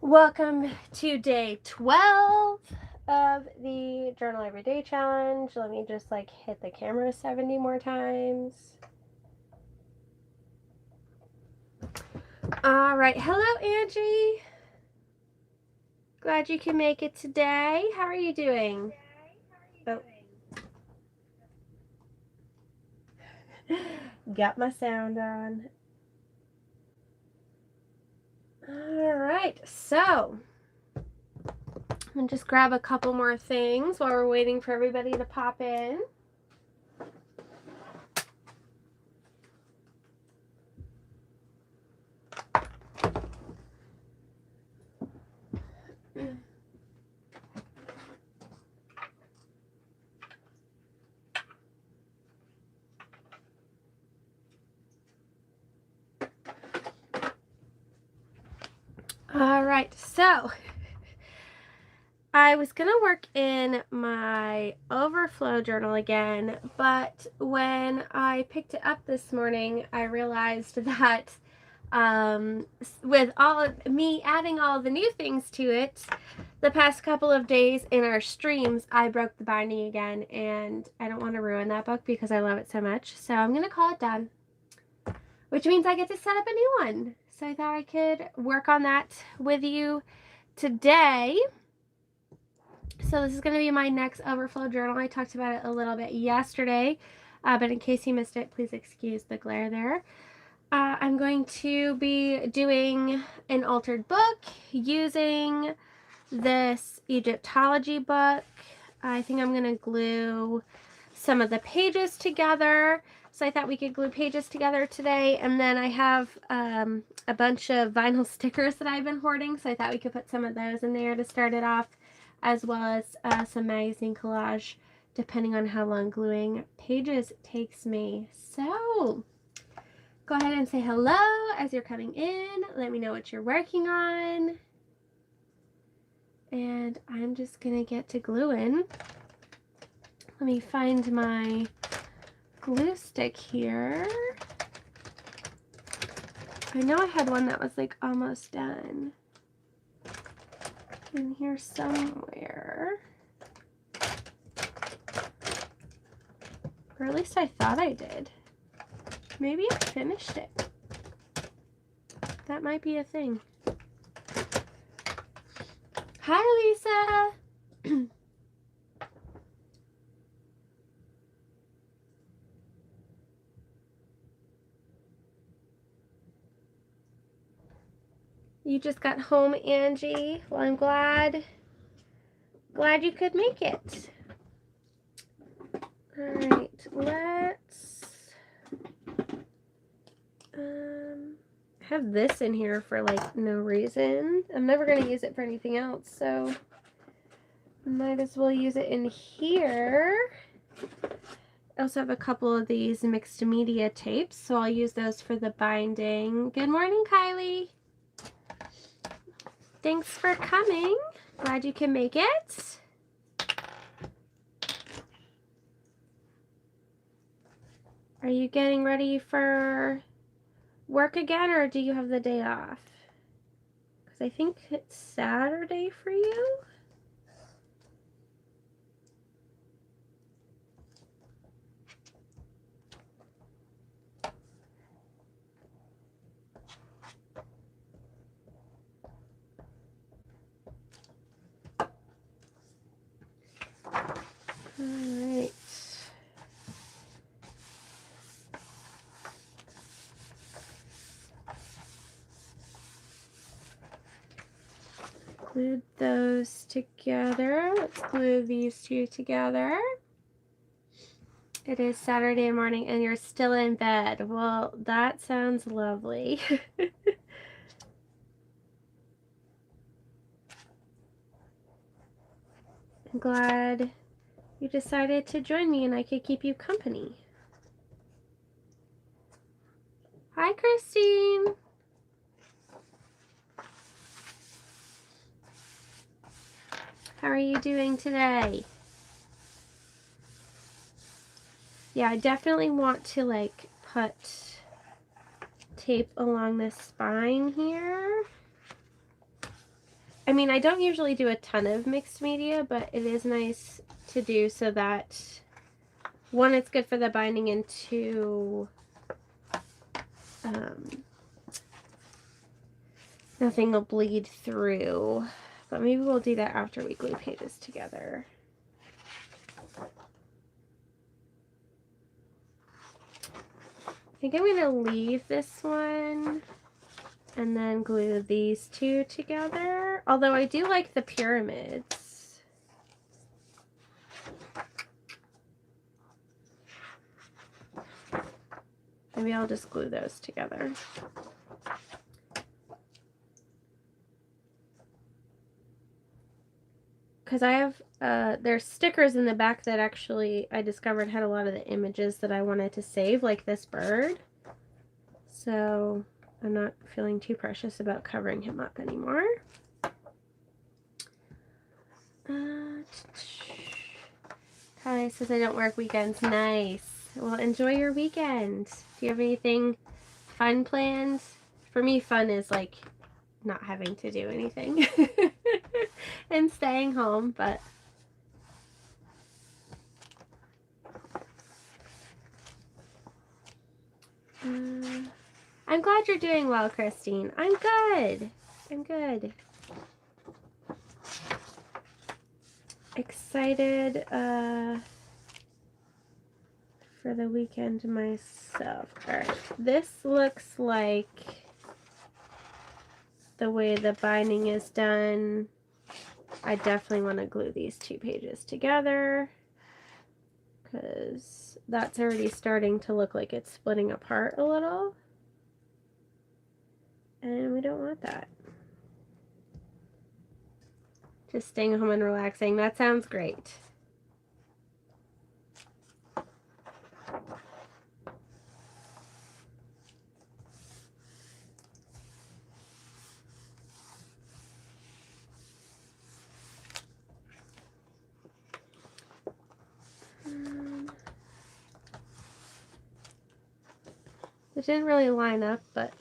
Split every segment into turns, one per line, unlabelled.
Welcome to day 12 of the Journal Everyday Challenge. Let me just hit the camera 70 more times. All right. Hello, Angie. Glad you can make it today. How are you doing? Got my sound on. All right. So, I'm going to just grab a couple more things while we're waiting for everybody to pop in. All right, so I was gonna work in my overflow journal again, but when I picked it up this morning, I realized that with all of me adding all the new things to it, the past couple of days in our streams, I broke the binding again, and I don't want to ruin that book because I love it so much. So I'm gonna call it done, which means I get to set up a new one. So I thought I could work on that with you today. So this is going to be my next overflow journal. I talked about it a little bit yesterday, but in case you missed it, please excuse the glare there. I'm going to be doing an altered book using this Egyptology book. I think I'm going to glue some of the pages together. So I thought we could glue pages together today. And then I have a bunch of vinyl stickers that I've been hoarding. So I thought we could put some of those in there to start it off, as well as some magazine collage, depending on how long gluing pages takes me. So go ahead and say hello as you're coming in. Let me know what you're working on. And I'm just gonna get to gluing. Let me find my glue stick here. I know I had one that was almost done in here somewhere. Or at least I thought I did. Maybe I finished it. That might be a thing. Hi, Lisa. You just got home, Angie. Well, I'm glad you could make it. All right, let's have this in here for no reason. I'm never going to use it for anything else, so might as well use it in here. I also have a couple of these mixed media tapes, so I'll use those for the binding. Good morning, Kylie. Thanks for coming. Glad you can make it. Are you getting ready for work again, or do you have the day off? Because I think it's Saturday for you. All right. Glued those together. Let's glue these two together. It is Saturday morning and you're still in bed. Well, that sounds lovely. I'm glad you decided to join me and I could keep you company. Hi, Christine. How are you doing today? Yeah, I definitely want to put tape along the spine here. I mean, I don't usually do a ton of mixed media, but it is nice to do so that, one, it's good for the binding, and two, nothing will bleed through. But maybe we'll do that after we glue pages together. I think I'm going to leave this one and then glue these two together. Although I do like the pyramids. Maybe I'll just glue those together. Because I have, there's stickers in the back that actually I discovered had a lot of the images that I wanted to save, like this bird. So I'm not feeling too precious about covering him up anymore. Kylie says I don't work weekends. Nice. Well, enjoy your weekend. Do you have anything fun planned? For me, fun is like not having to do anything and staying home, but I'm glad you're doing well, Christine. I'm good. I'm good. Excited for the weekend myself. Alright, this looks like the way the binding is done. I definitely want to glue these two pages together because that's already starting to look like it's splitting apart a little. And we don't want that. Just staying home and relaxing. That sounds great. It didn't really line up, but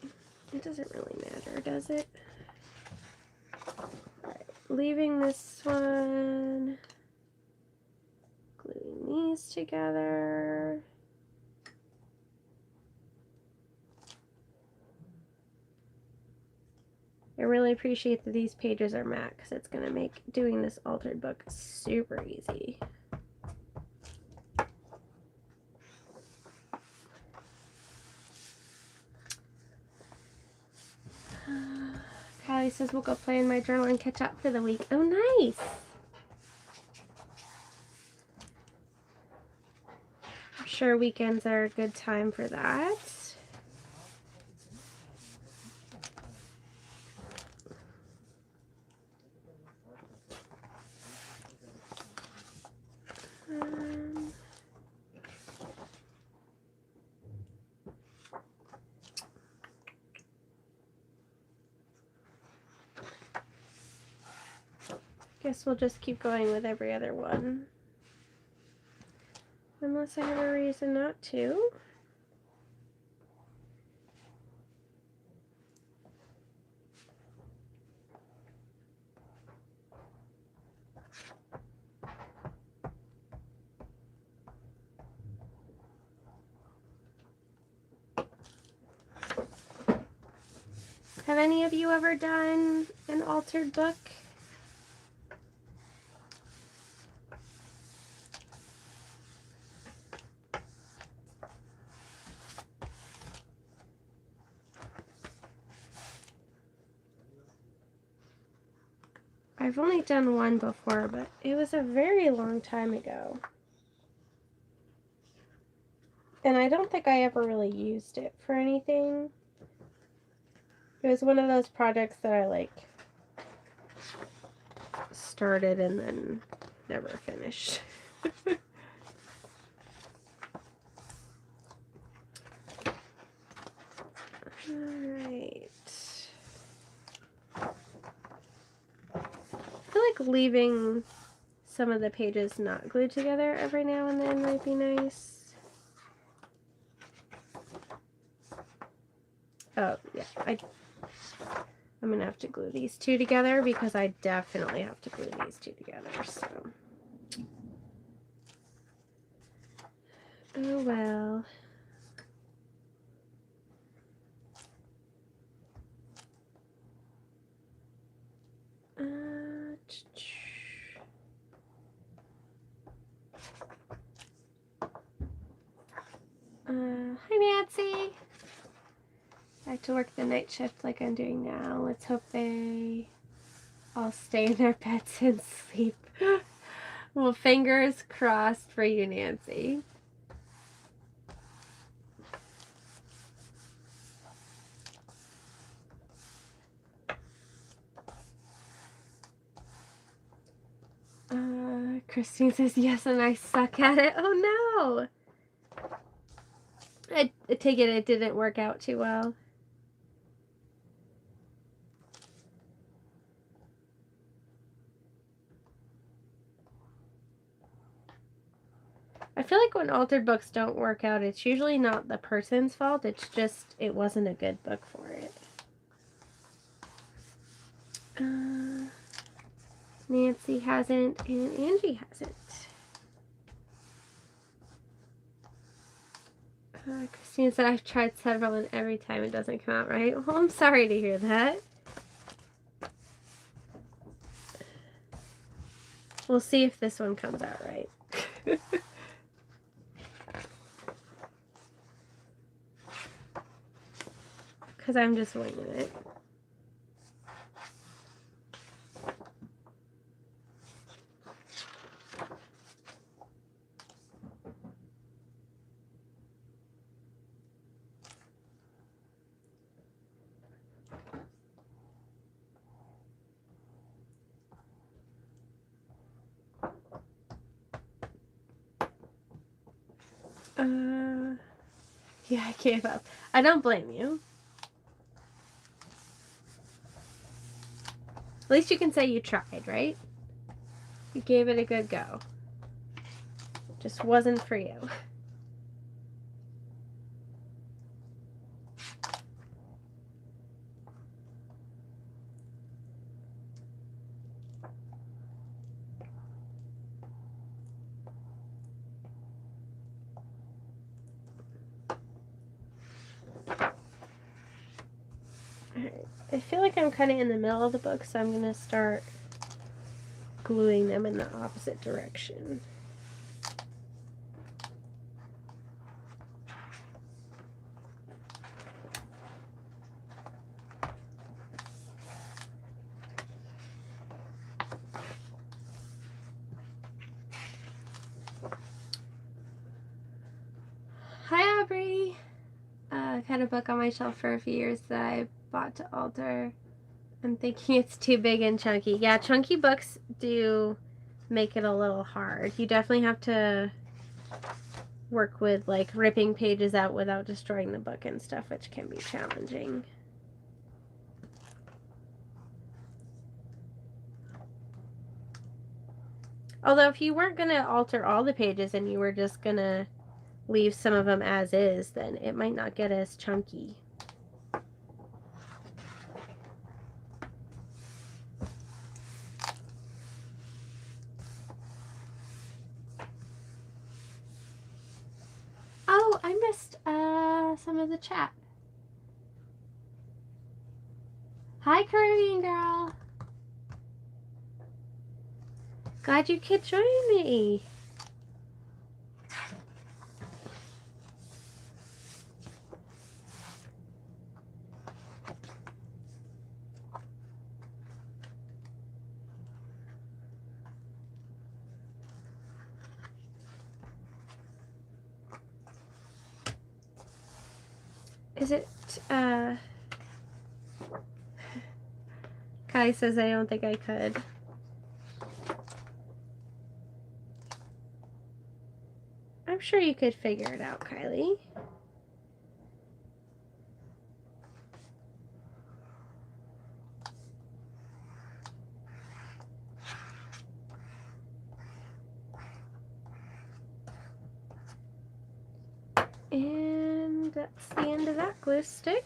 it doesn't really matter, does it? Alright, leaving this one, gluing these together. I really appreciate that these pages are matte because it's going to make doing this altered book super easy. Kylie says we'll go play in my journal and catch up for the week. Oh, nice. I'm sure weekends are a good time for that. Guess we'll just keep going with every other one. Unless I have a reason not to. Have any of you ever done an altered book? I've only done one before, but it was a very long time ago. And I don't think I ever really used it for anything. It was one of those projects that I like started and then never finished. Alright. I feel like leaving some of the pages not glued together every now and then might be nice. Oh, yeah, I'm going to have to glue these two together because I definitely have to glue these two together, so. Oh well. Hi Nancy. Back to work the night shift like I'm doing now. Let's hope they all stay in their beds and sleep. Well, fingers crossed for you, Nancy. Christine says yes, and I suck at it. Oh no! I take it didn't work out too well. I feel like when altered books don't work out, it's usually not the person's fault. It's just it wasn't a good book for it. Nancy hasn't, and Angie hasn't. Christine said I've tried several and every time it doesn't come out right. Well, I'm sorry to hear that. We'll see if this one comes out right. Because I'm just winging it. Yeah, I gave up. I don't blame you. At least you can say you tried, right? You gave it a good go. Just wasn't for you. Alright. I feel like I'm kind of in the middle of the book, so I'm going to start gluing them in the opposite direction. Hi Aubrey! I've had a book on my shelf for a few years that I bought to alter. I'm thinking it's too big and chunky. Yeah, chunky books do make it a little hard. You definitely have to work with like ripping pages out without destroying the book and stuff, which can be challenging. Although if you weren't going to alter all the pages and you were just going to leave some of them as is, then it might not get as chunky. Oh, I missed some of the chat. Hi, Caribbean girl. Glad you could join me. Is it, Kai says I don't think I could. I'm sure you could figure it out, Kylie. And that's the end of that glue stick.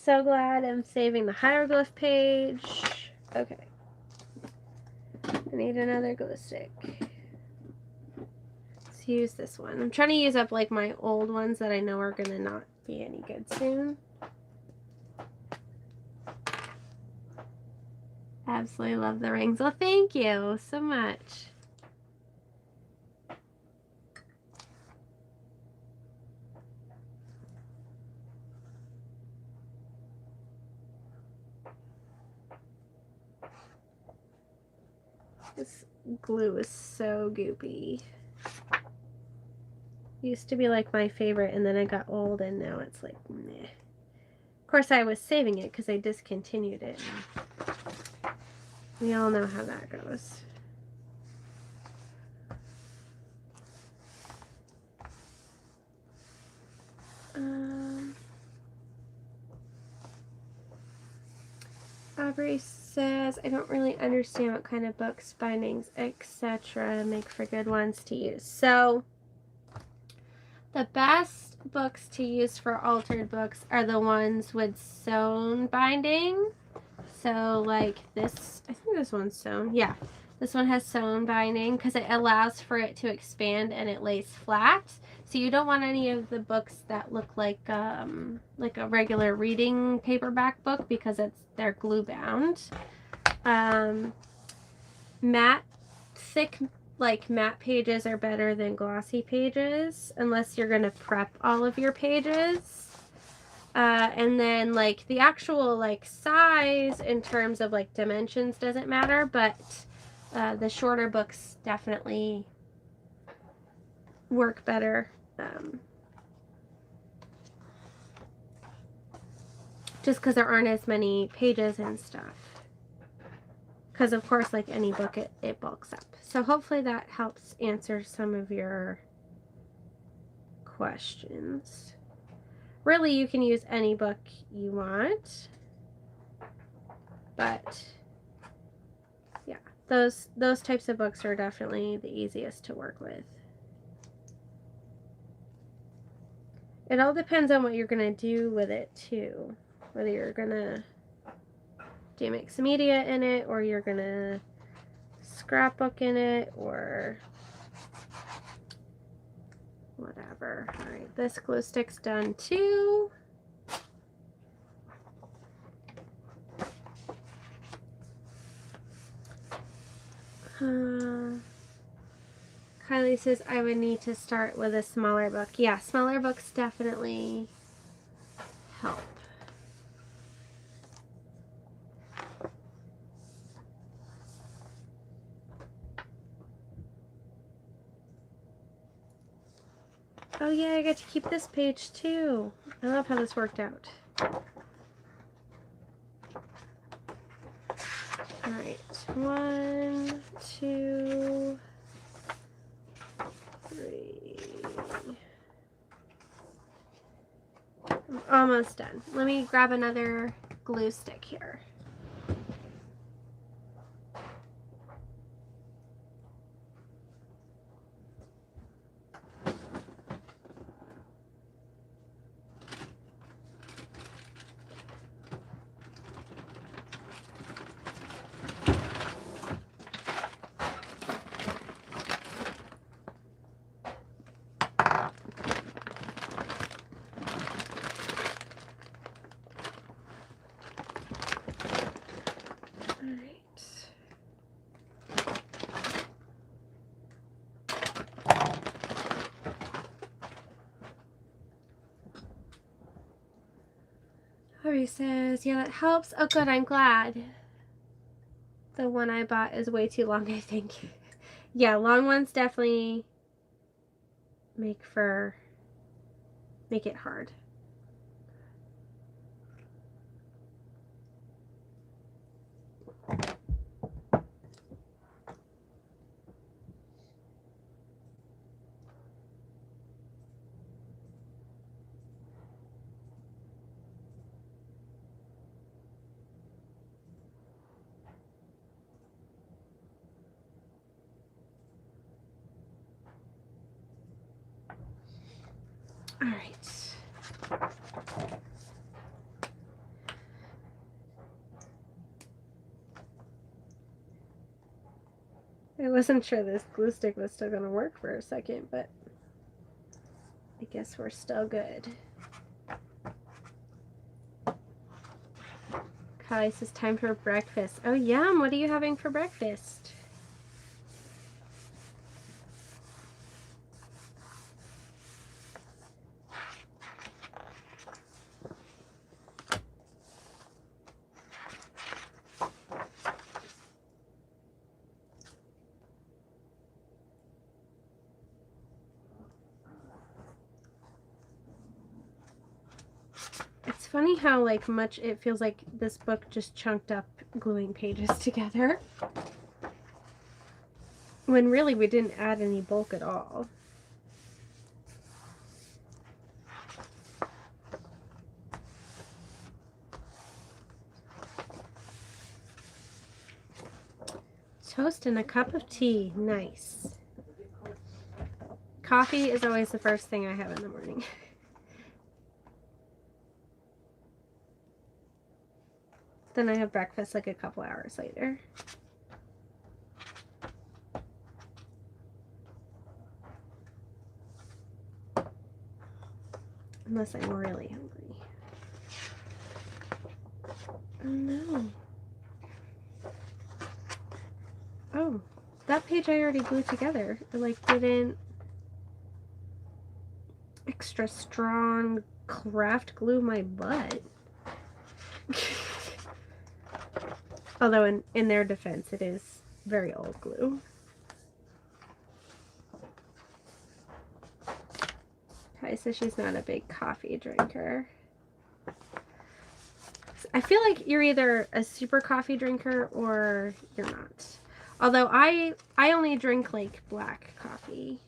so glad I'm saving the hieroglyph page. Okay. I need another glue stick. Let's use this one. I'm trying to use up like my old ones that I know are gonna not be any good soon. Absolutely love the rings. Well, thank you so much. This glue is so goopy. Used to be like my favorite, and then it got old, and now it's like meh. Of course, I was saving it because I discontinued it. We all know how that goes. Aubrey says, I don't really understand what kind of books, bindings, etc. make for good ones to use. So, the best books to use for altered books are the ones with sewn binding. So, like this, I think this one's sewn. Yeah, this one has sewn binding because it allows for it to expand and it lays flat. So you don't want any of the books that look like a regular reading paperback book because they're glue bound. Matte, thick, like matte pages are better than glossy pages unless you're gonna prep all of your pages. And then like the actual like size in terms of like dimensions doesn't matter, but the shorter books definitely work better. Just because there aren't as many pages and stuff. Because of course, like any book, it bulks up. So hopefully that helps answer some of your questions. Really, you can use any book you want. But yeah, those types of books are definitely the easiest to work with. It all depends on what you're going to do with it too. Whether you're going to do mixed media in it, or you're going to scrapbook in it, or whatever. Alright, this glue stick's done too. Kylie says I would need to start with a smaller book. Yeah, smaller books definitely help. Oh yeah, I get to keep this page too. I love how this worked out. Alright, 1, 2, 3. I'm almost done. Let me grab another glue stick here. Harry says, yeah, that helps. Oh, good, I'm glad. The one I bought is way too long, I think. Yeah, long ones definitely make it hard. All right. I wasn't sure this glue stick was still going to work for a second, but I guess we're still good. Kylie says time for breakfast. Oh, yum. What are you having for breakfast? It's funny how like much it feels like this book just chunked up gluing pages together, when really we didn't add any bulk at all. Toast and a cup of tea. Nice. Coffee is always the first thing I have in the morning. Then I have breakfast like a couple hours later. Unless I'm really hungry. Oh no. Oh, that page I already glued together. It like didn't extra strong craft glue my butt. Although in their defense, it is very old glue. Kai says she's not a big coffee drinker. I feel like you're either a super coffee drinker or you're not. Although I only drink like black coffee.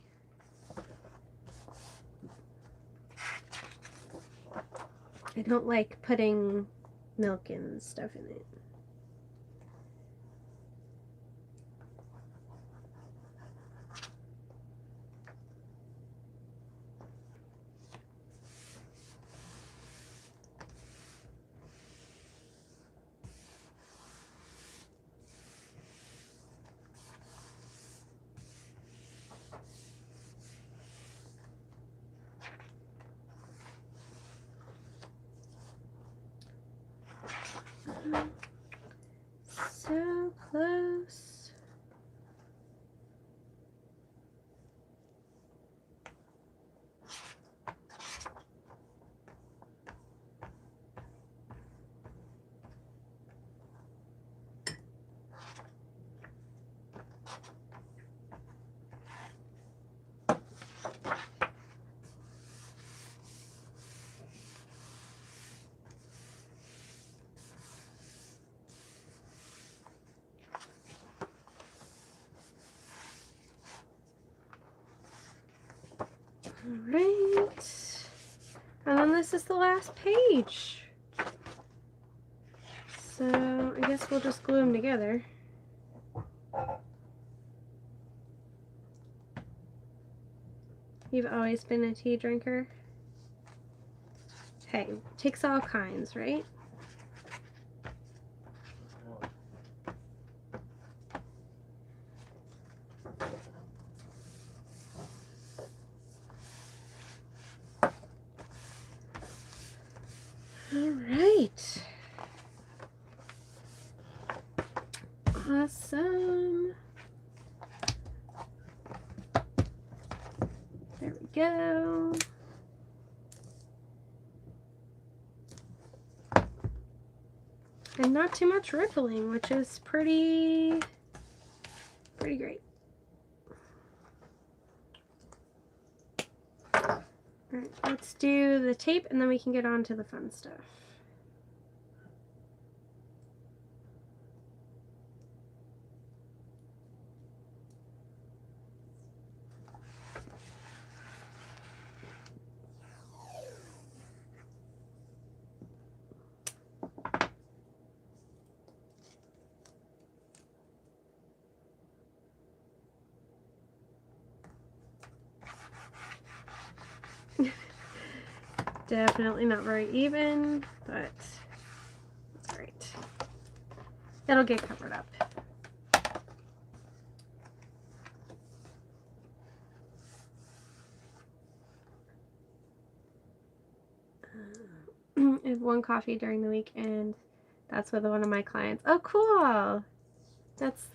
I don't like putting milk and stuff in it. So close. Alright, and then this is the last page. So I guess we'll just glue them together. You've always been a tea drinker? Hey, takes all kinds, right? Alright. Awesome. There we go. And not too much rippling, which is pretty great. Alright, let's do the tape and then we can get on to the fun stuff. Definitely not very even, but it's great. It'll get covered up. one coffee during the week, and that's with one of my clients. Oh, cool. That's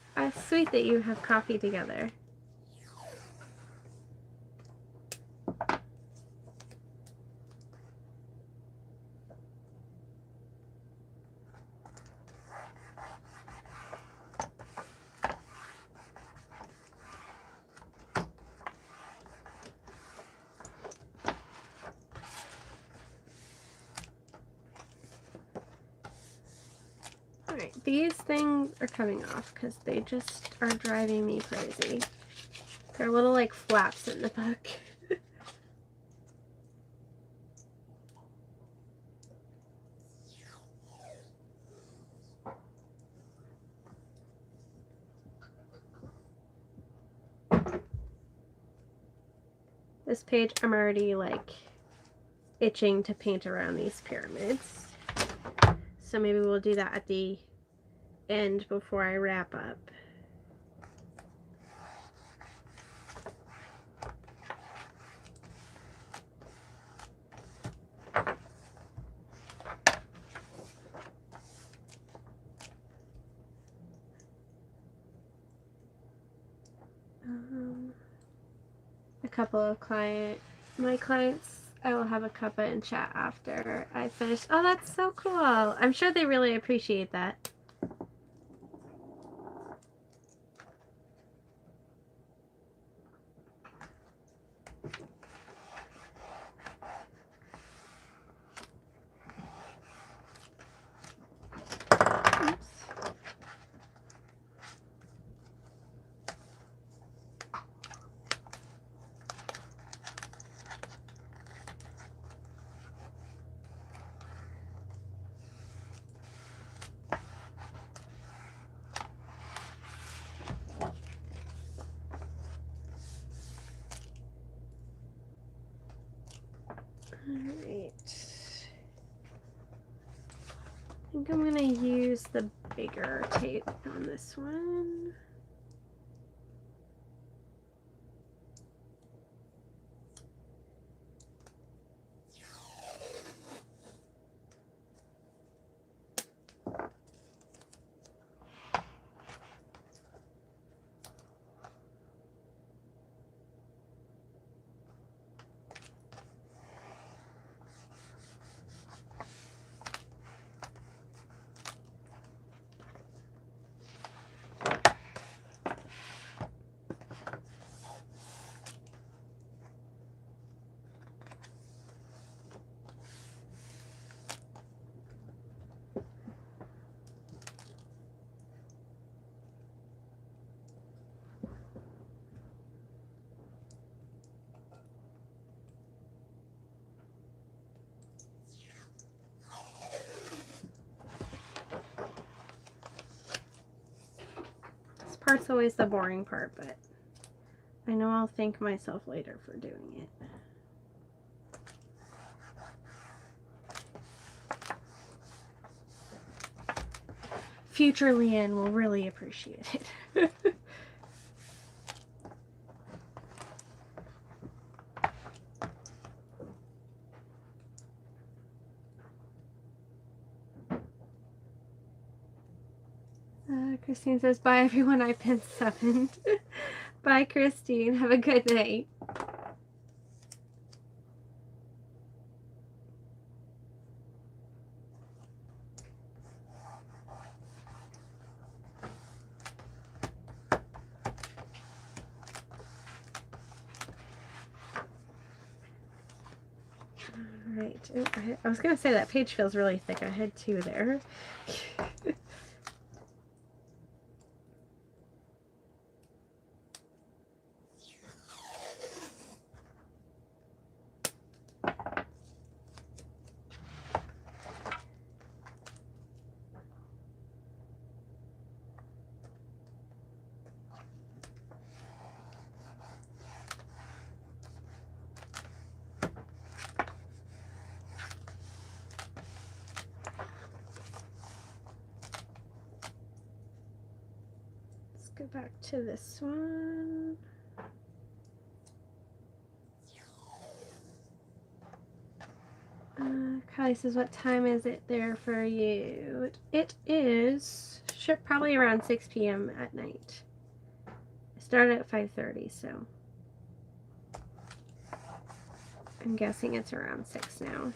sweet that you have coffee together. Alright, these things are coming off because they just are driving me crazy. They're little like flaps in the book. This page, I'm already like itching to paint around these pyramids. So maybe we'll do that at the end before I wrap up. A couple of my clients, I will have a cuppa and chat after I finish. Oh, that's so cool. I'm sure they really appreciate that. Alright. I think I'm going to use the bigger tape on this one. This part's always the boring part, but I know I'll thank myself later for doing it. Future Leanne will really appreciate it. Christine says, bye everyone, I've been summoned. Bye Christine, have a good night. Alright, I was going to say that page feels really thick. I had two there. Go back to this one. Kyle, Callie says, what time is it there for you? It is probably around 6 p.m. at night. I started at 5:30, so I'm guessing it's around 6 now.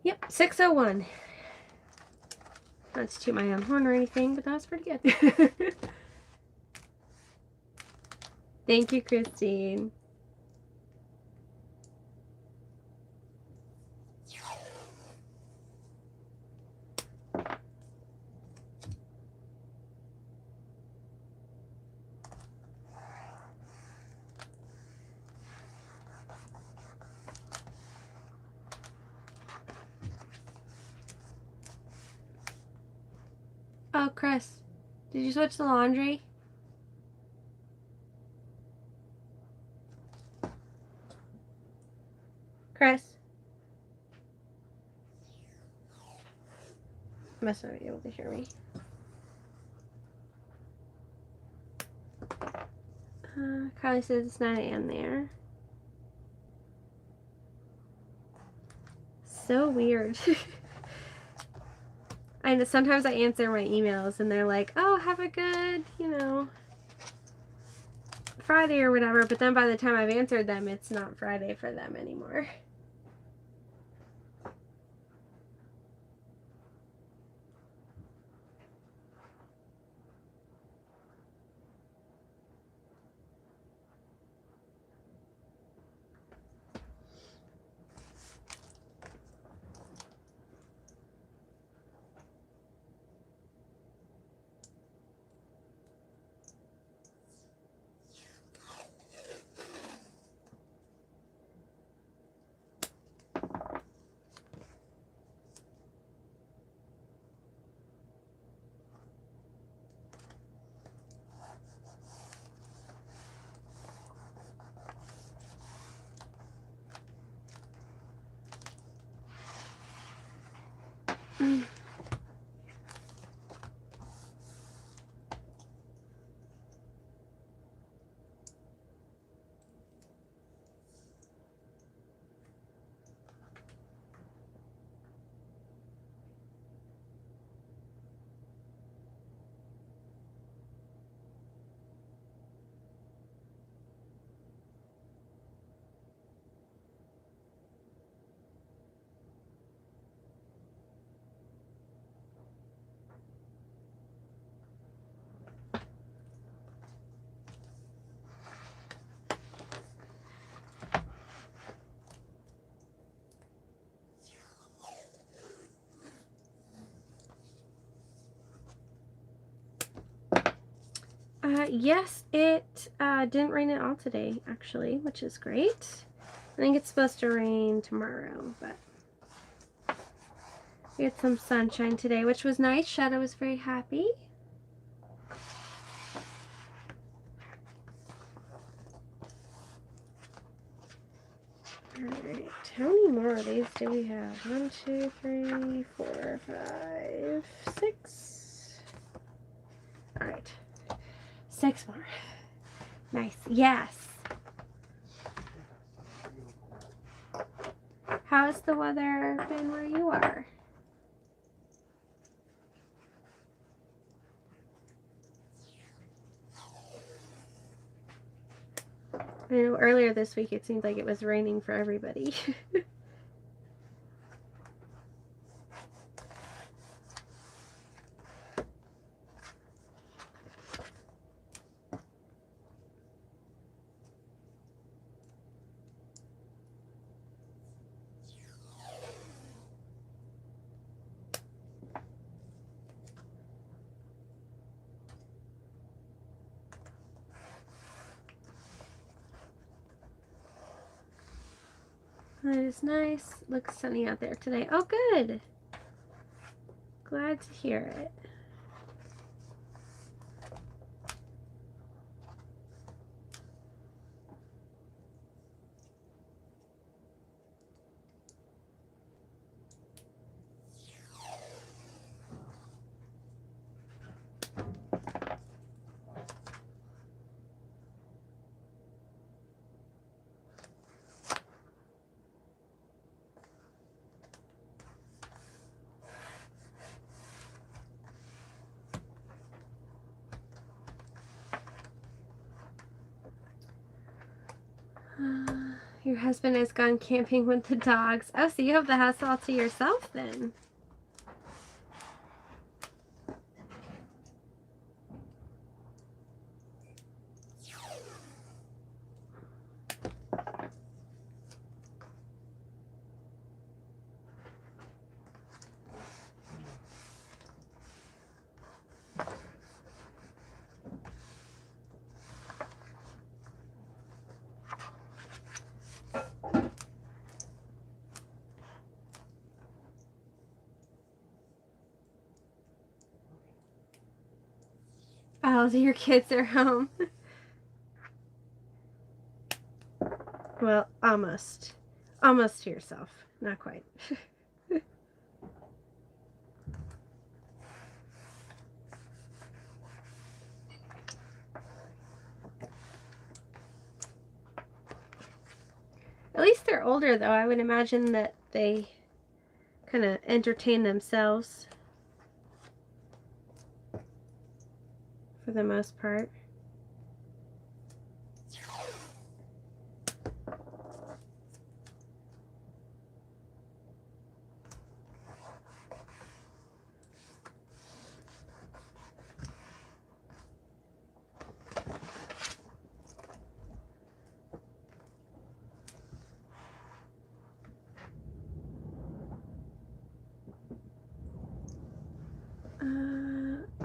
Yep, 6:01. Not to toot my own horn or anything, but that was pretty good. Thank you, Christine. Oh, Chris, did you switch the laundry? Chris? Must not be able to hear me. Carly says it's 9 a.m. there. So weird. I know sometimes I answer my emails and they're like, oh, have a good, Friday or whatever, but then by the time I've answered them, it's not Friday for them anymore. Yes, it didn't rain at all today, actually, which is great. I think it's supposed to rain tomorrow, but we had some sunshine today, which was nice. Shadow was very happy. Alright, how many more of these do we have? 1, 2, 3, 4, 5, 6. Alright. 6 more. Nice. Yes. How's the weather been where you are? I know earlier this week it seemed like it was raining for everybody. That is nice. Looks sunny out there today. Oh, good. Glad to hear it. Your husband has gone camping with the dogs. Oh, so you have the house all to yourself then. All of your kids are home. Well, almost. Almost to yourself. Not quite. At least they're older, though. I would imagine that they kind of entertain themselves for the most part.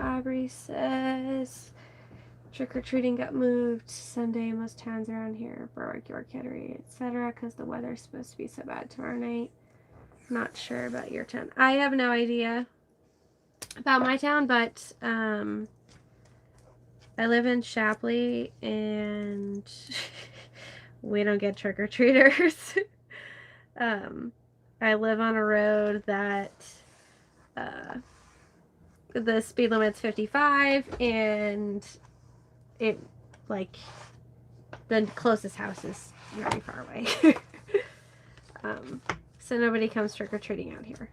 Aubrey says trick-or-treating got moved Sunday. Most towns around here, Berwick, York, Kittery, etc., because the weather's supposed to be so bad tomorrow night. Not sure about your town. I have no idea about my town, but I live in Shapley and we don't get trick-or-treaters. I live on a road that the speed limit's 55, and it, like, the closest house is very far away. So nobody comes trick-or-treating out here.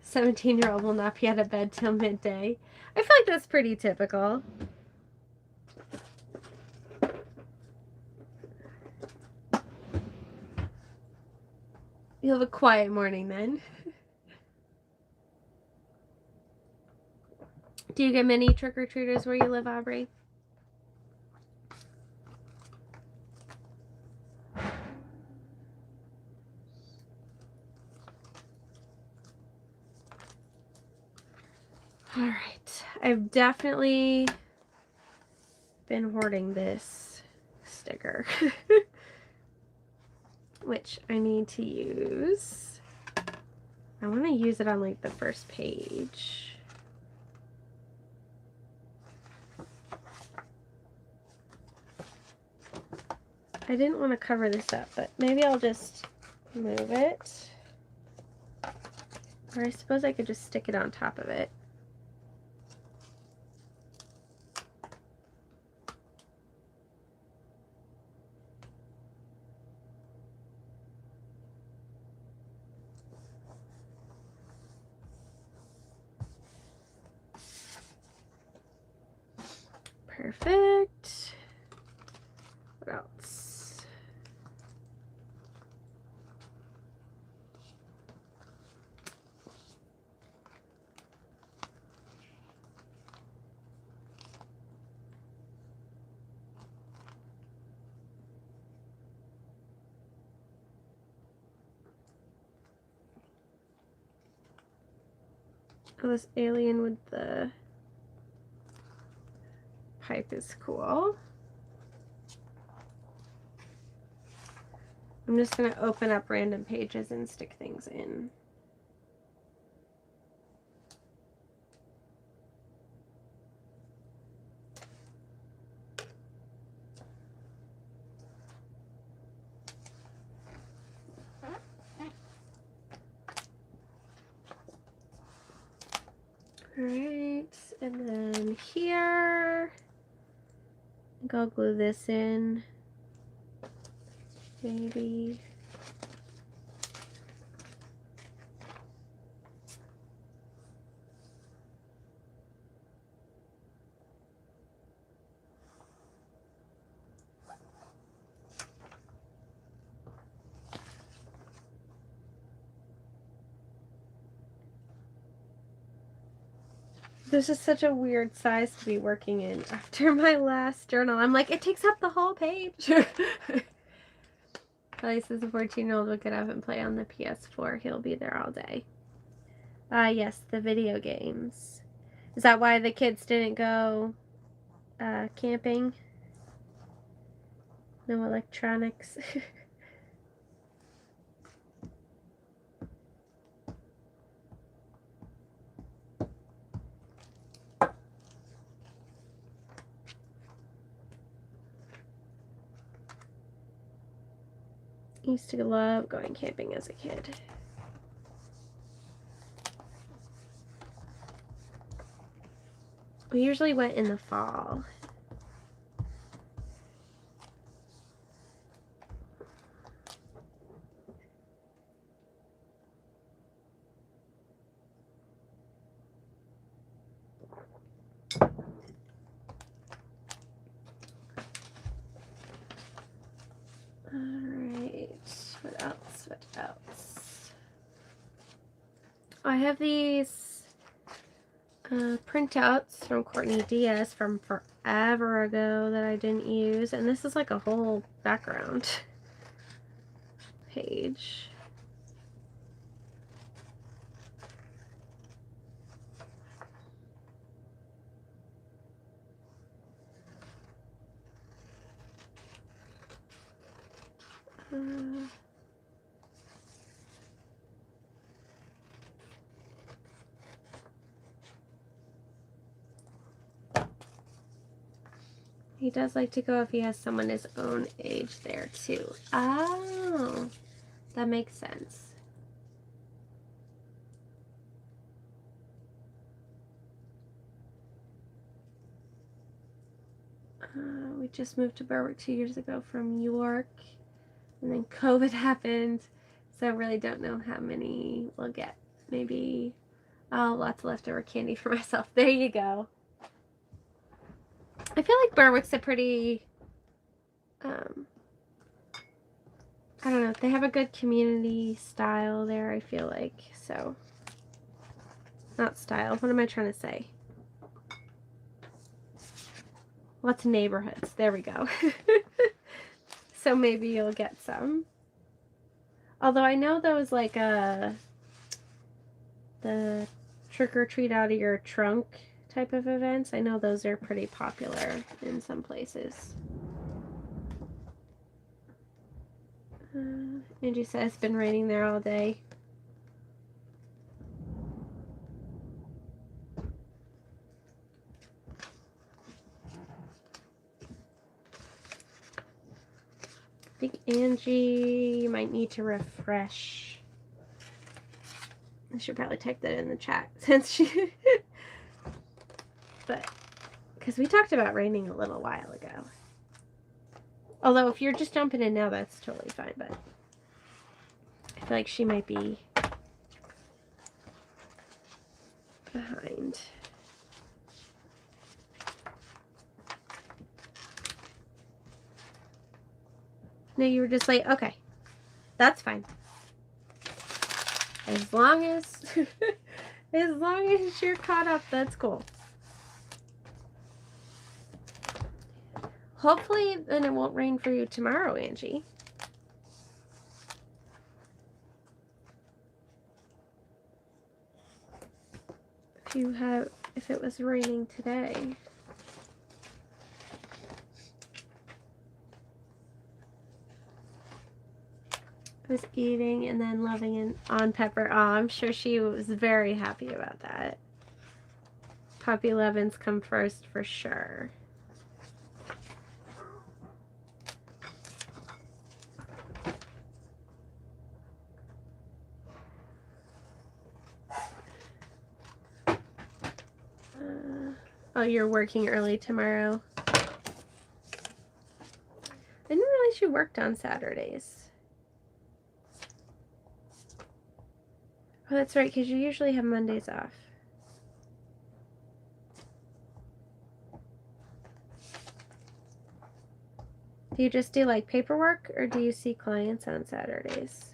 17-year-old will not be out of bed till midday. I feel like that's pretty typical. You'll have a quiet morning then. Do you get many trick-or-treaters where you live, Aubrey? All right. I've definitely been hoarding this sticker, which I need to use. I want to use it on, like, the first page. I didn't want to cover this up, but maybe I'll just move it. Or I suppose I could just stick it on top of it. Perfect. What else? Oh, this alien with the pipe is cool. I'm just going to open up random pages and stick things in. Alright, and then here, I think I'll glue this in, maybe. This is such a weird size to be working in after my last journal. I'm like, it takes up the whole page. Kelly says a 14-year-old would get up and play on the PS4. He'll be there all day. Yes, the video games. Is that why the kids didn't go camping? No electronics. Used to love going camping as a kid. We usually went in the fall. Alright, what else? What else? I have these printouts from Courtney Diaz from forever ago that I didn't use, and this is like a whole background page. He does like to go if he has someone his own age there too. Oh, that makes sense. We just moved to Berwick 2 years ago from York, and then COVID happened, so I really don't know how many we'll get. Maybe, oh, lots of leftover candy for myself. There you go. I feel like Berwick's a pretty, I don't know, they have a good community style there, I feel like, so, not style, what am I trying to say? Lots of neighborhoods, there we go. So maybe you'll get some. Although I know those, like, the trick or treat out of your trunk type of events, I know those are pretty popular in some places. Angie says it's been raining there all day. I think Angie might need to refresh. I should probably type that in the chat since she but because we talked about raining a little while ago. Although if you're just jumping in now, that's totally fine, but I feel like she might be behind. No, you were just like, okay, that's fine. As long as as long as you're caught up, that's cool. Hopefully then it won't rain for you tomorrow, Angie. If it was raining today. I was eating and then loving on Pepper. Oh, I'm sure she was very happy about that. Puppy lovins come first for sure. Oh, you're working early tomorrow. I didn't realize you worked on Saturdays. Oh, that's right, because you usually have Mondays off. Do you just do like paperwork, or do you see clients on Saturdays?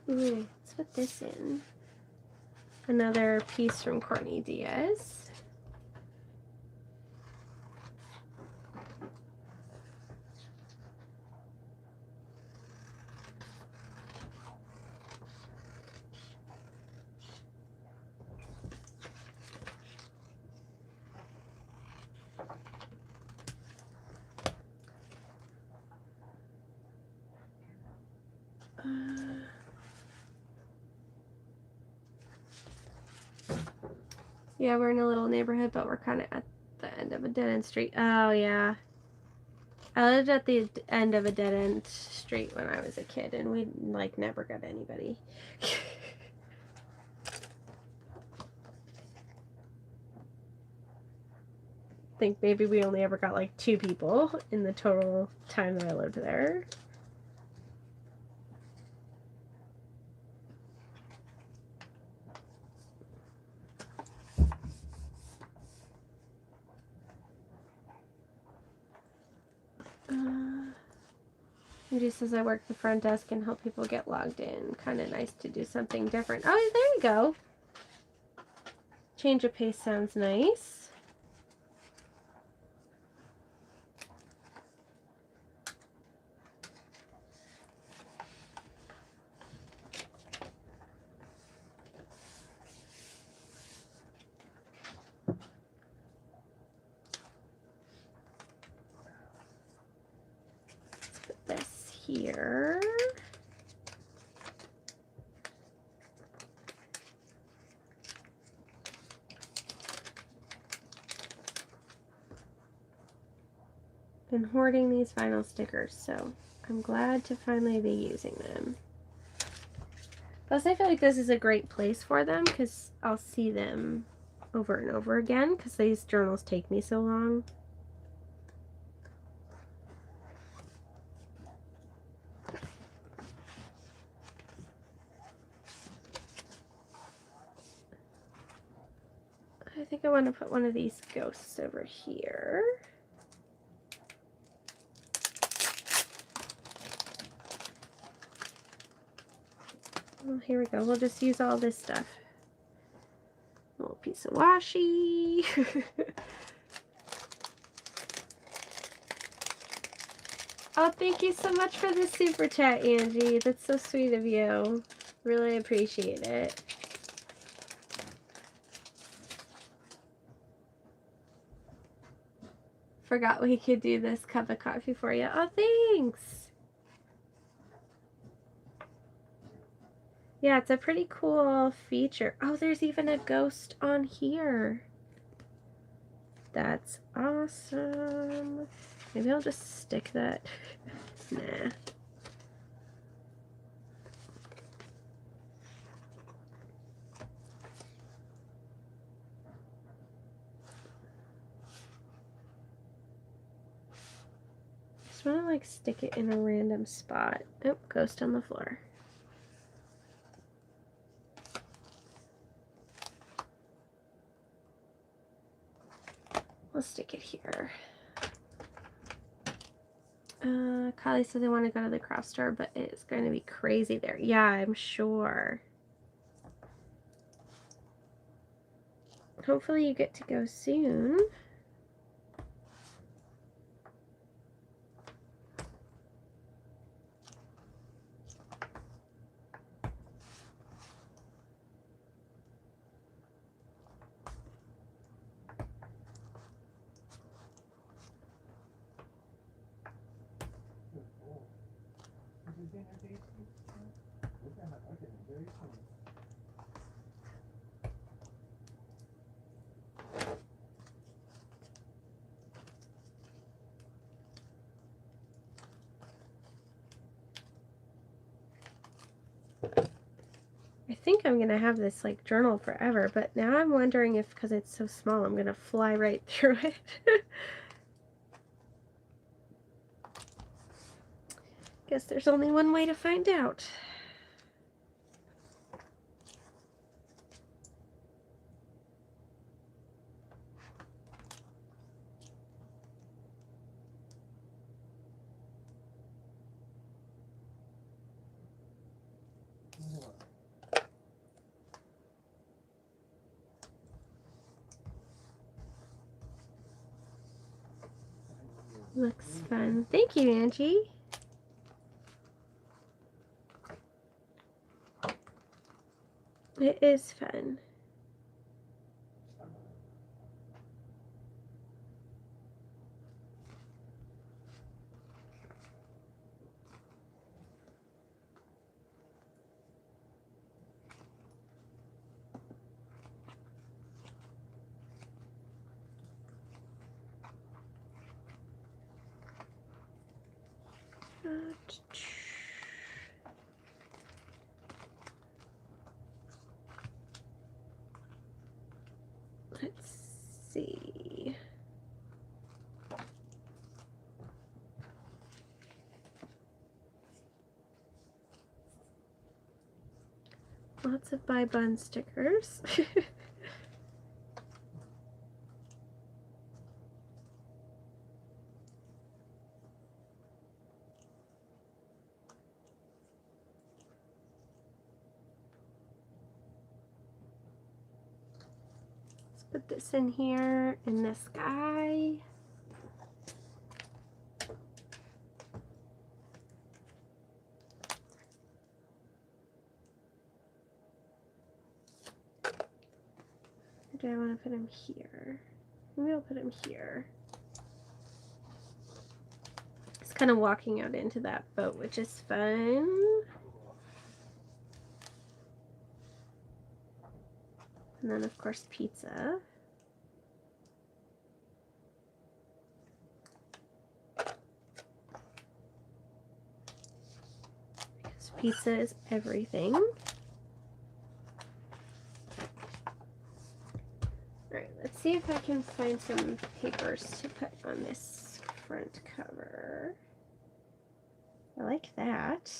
Ooh, let's put this in. Another piece from Courtney Diaz. Yeah, we're in a little neighborhood, but we're kind of at the end of a dead-end street. Oh, yeah. I lived at the end of a dead-end street when I was a kid, and we, like, never got anybody. I think maybe we only ever got, like, 2 people in the total time that I lived there. Angie says I work the front desk and help people get logged in. Kind of nice to do something different. Oh, there you go. Change of pace sounds nice. Let's put this here. Been hoarding these vinyl stickers, so I'm glad to finally be using them. Plus, I feel like this is a great place for them because I'll see them over and over again because these journals take me so long. I think I want to put one of these ghosts over here. Well, here we go. We'll just use all this stuff. A little piece of washi. Oh, thank you so much for the super chat, Angie. That's so sweet of you. Really appreciate it. Forgot we could do this cup of coffee for you. Oh, thanks. Yeah, it's a pretty cool feature. Oh, there's even a ghost on here. That's awesome. Maybe I'll just stick that. Nah. Just want to like stick it in a random spot. Oh, ghost on the floor. We'll stick it here. Kylie says they want to go to the craft store, but it's going to be crazy there. Yeah, I'm sure. Hopefully you get to go soon. think I'm gonna have this like journal forever, but now I'm wondering if, because it's so small, I'm gonna fly right through it. Guess there's only one way to find out. Looks fun. Thank you, Angie. It is fun. Let's see. Lots of Buy Bun stickers. Let's put this in here, in this guy. Or do I want to put him here? Maybe I'll put him here. It's kind of walking out into that boat, which is fun. And then, of course, pizza. Because pizza is everything. Alright, let's see if I can find some papers to put on this front cover. I like that.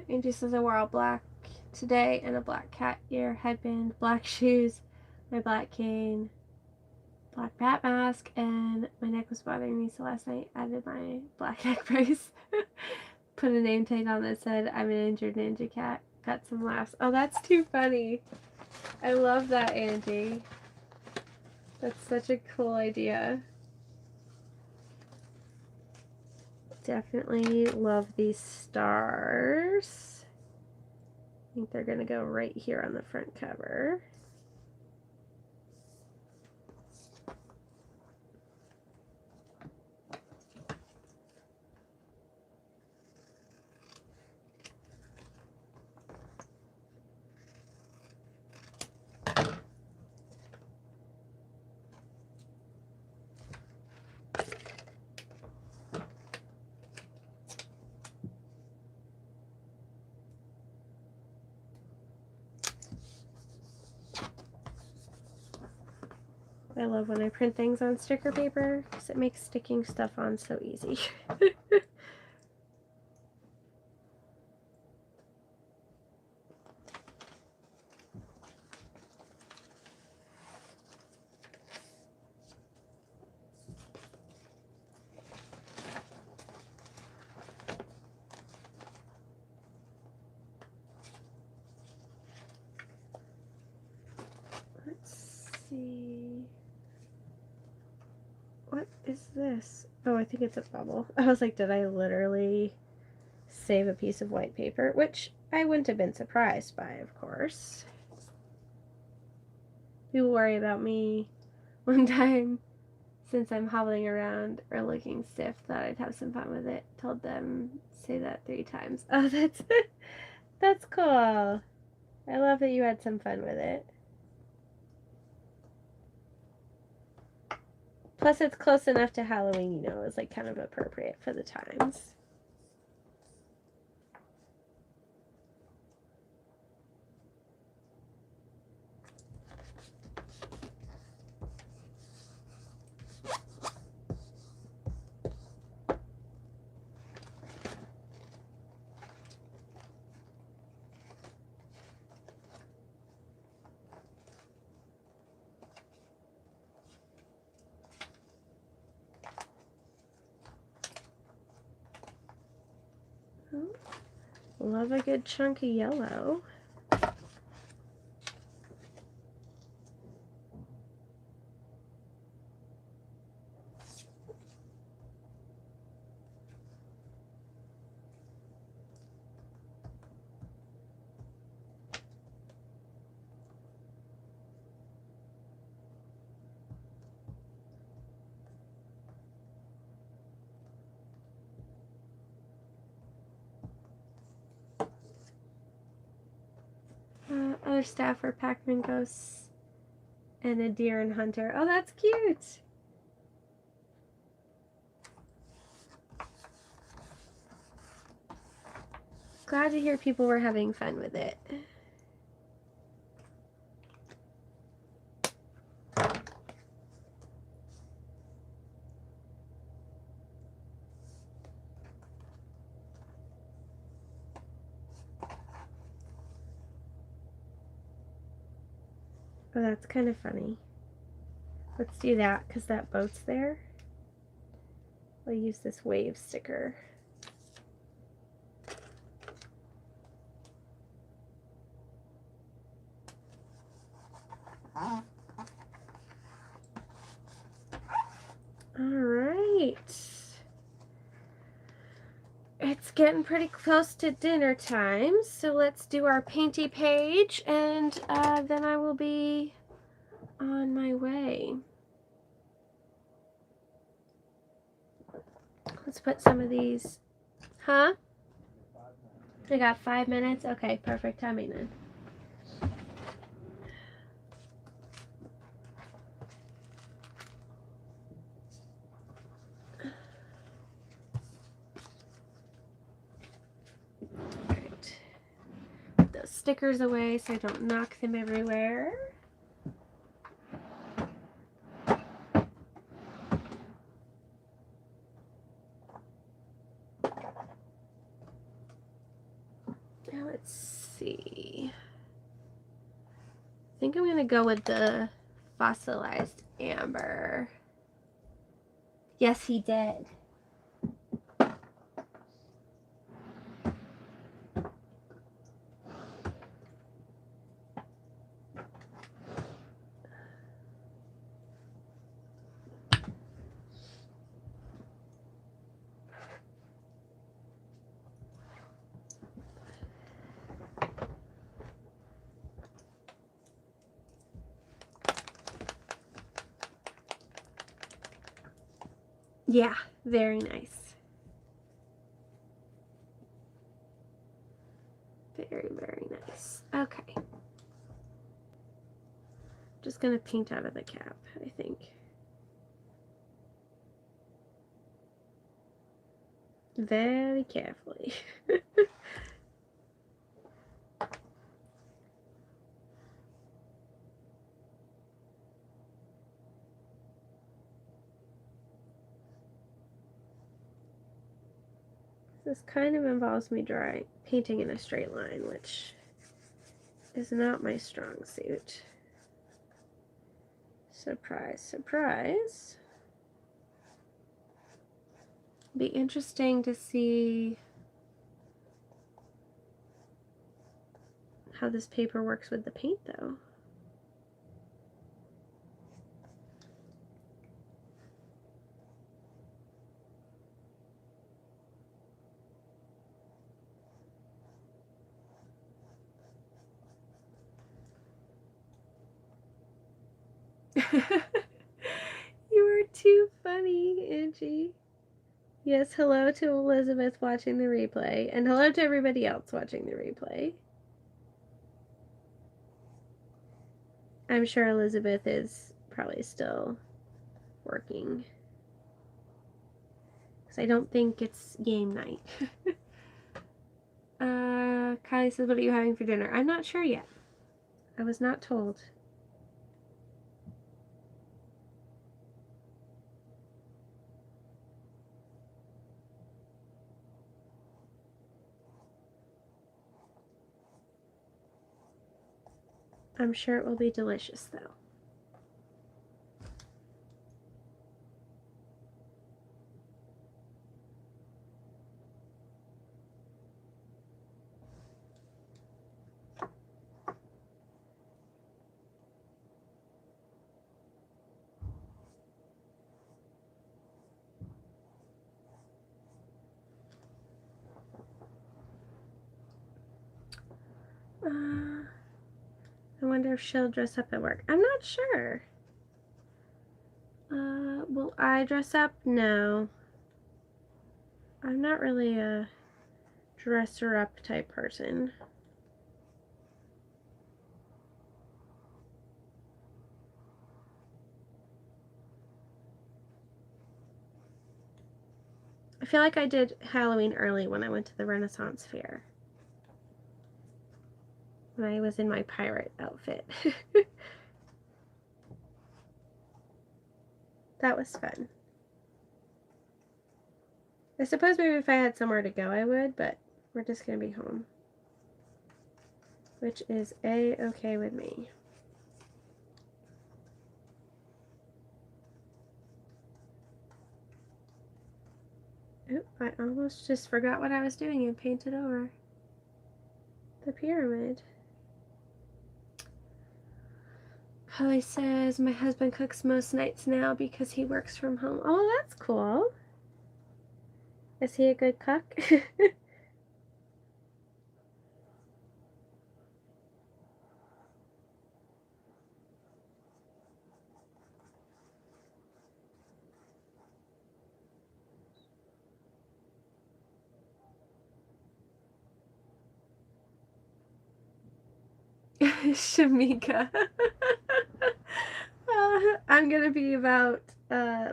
Angie says I wore all black today and a black cat ear headband, black shoes, my black cane, black bat mask, and my neck was bothering me, so last night I added my black neck brace. Put a name tag on that said I'm an injured ninja cat. Got some laughs. Oh, that's too funny. I love that, Angie. That's such a cool idea. Definitely love these stars. I think they're gonna go right here on the front cover. I love when I print things on sticker paper because it makes sticking stuff on so easy. Let's see. What is this? Oh, I think it's a bubble. I was like, did I literally save a piece of white paper? Which I wouldn't have been surprised by, of course. People worry about me. One time, since I'm hobbling around or looking stiff, thought I'd have some fun with it. Told them, say that 3 times. Oh, that's cool. I love that you had some fun with it. Plus, it's close enough to Halloween, you know, it's like kind of appropriate for the times. Oh, love a good chunk of yellow. Other staff are Pac-Man ghosts and a deer and hunter. Oh, that's cute. Glad to hear people were having fun with it. Oh, that's kind of funny. Let's do that because that boat's there. I'll use this wave sticker. Alright. It's getting pretty close to dinner time, so let's do our painty page, and then I will be on my way. Let's put some of these. Huh? I got 5 minutes? Okay, perfect timing then. Alright. Put those stickers away so I don't knock them everywhere. Now let's see. I think I'm gonna go with the fossilized amber. Yes, he did. Yeah, very nice. Very, very nice. Okay. Just gonna paint out of the cap, I think. Very carefully. This kind of involves me painting in a straight line, which is not my strong suit. Surprise, surprise. Be interesting to see how this paper works with the paint, though. You are too funny, Angie. Yes, hello to Elizabeth watching the replay, and hello to everybody else watching the replay. I'm sure Elizabeth is probably still working, because I don't think it's game night. Kylie says, what are you having for dinner? I'm not sure yet. I was not told. I'm sure it will be delicious, though. I wonder if she'll dress up at work. I'm not sure. Will I dress up? No. I'm not really a dresser up type person. I feel like I did Halloween early when I went to the Renaissance Fair. When I was in my pirate outfit. That was fun. I suppose maybe if I had somewhere to go I would, but we're just gonna be home. Which is A-okay with me. Oop, I almost just forgot what I was doing and painted over the pyramid. Holly says, my husband cooks most nights now because he works from home. Oh, that's cool. Is he a good cook? Shamika. I'm gonna be about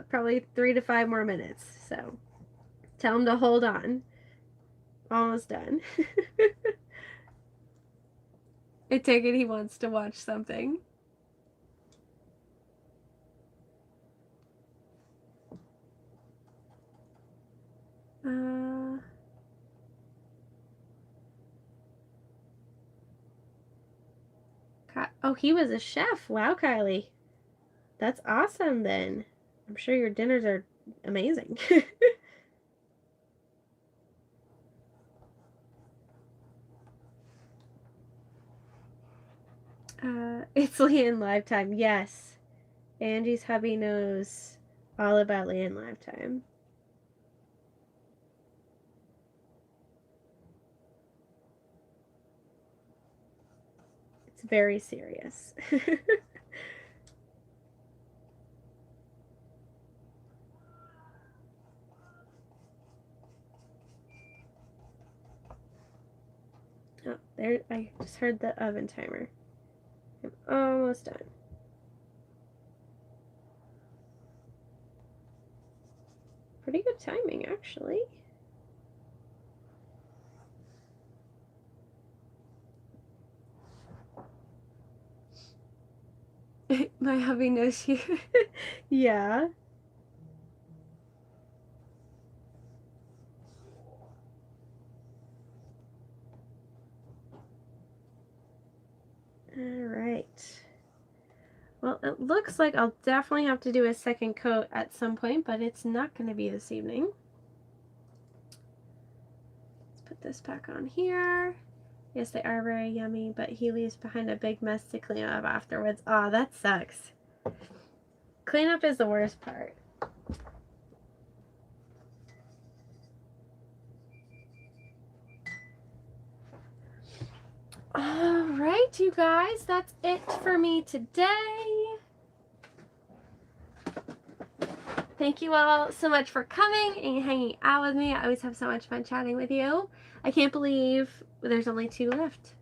probably 3 to 5 more minutes, so tell him to hold on. Almost done. I take it he wants to watch something. Oh, he was a chef. Wow, Kylie. That's awesome then. I'm sure your dinners are amazing. It's Leanne Lifetime. Yes. Angie's hubby knows all about Leanne Lifetime. It's very serious. Oh, there, I just heard the oven timer. I'm almost done. Pretty good timing, actually. My hubby knows you. Yeah. Alright. Well, it looks like I'll definitely have to do a second coat at some point, but it's not going to be this evening. Let's put this back on here. Yes, they are very yummy, but he leaves behind a big mess to clean up afterwards. Aw, that sucks. Cleanup is the worst part. Alright, you guys, that's it for me today. thank you all so much for coming and hanging out with me. I always have so much fun chatting with you. I can't believe there's only 2 left.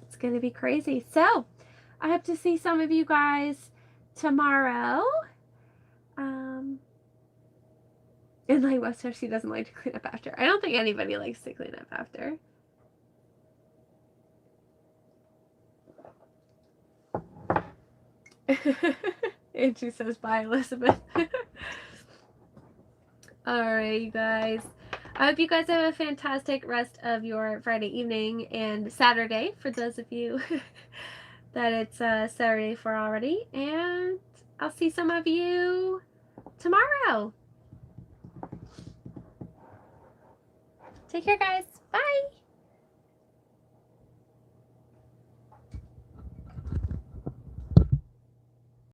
It's going to be crazy. So, I hope to see some of you guys tomorrow. And like most of she doesn't like to clean up after. I don't think anybody likes to clean up after. And she says, bye, Elizabeth. Alright, you guys. I hope you guys have a fantastic rest of your Friday evening and Saturday for those of you that it's Saturday for already. And I'll see some of you tomorrow. Take care, guys. Bye.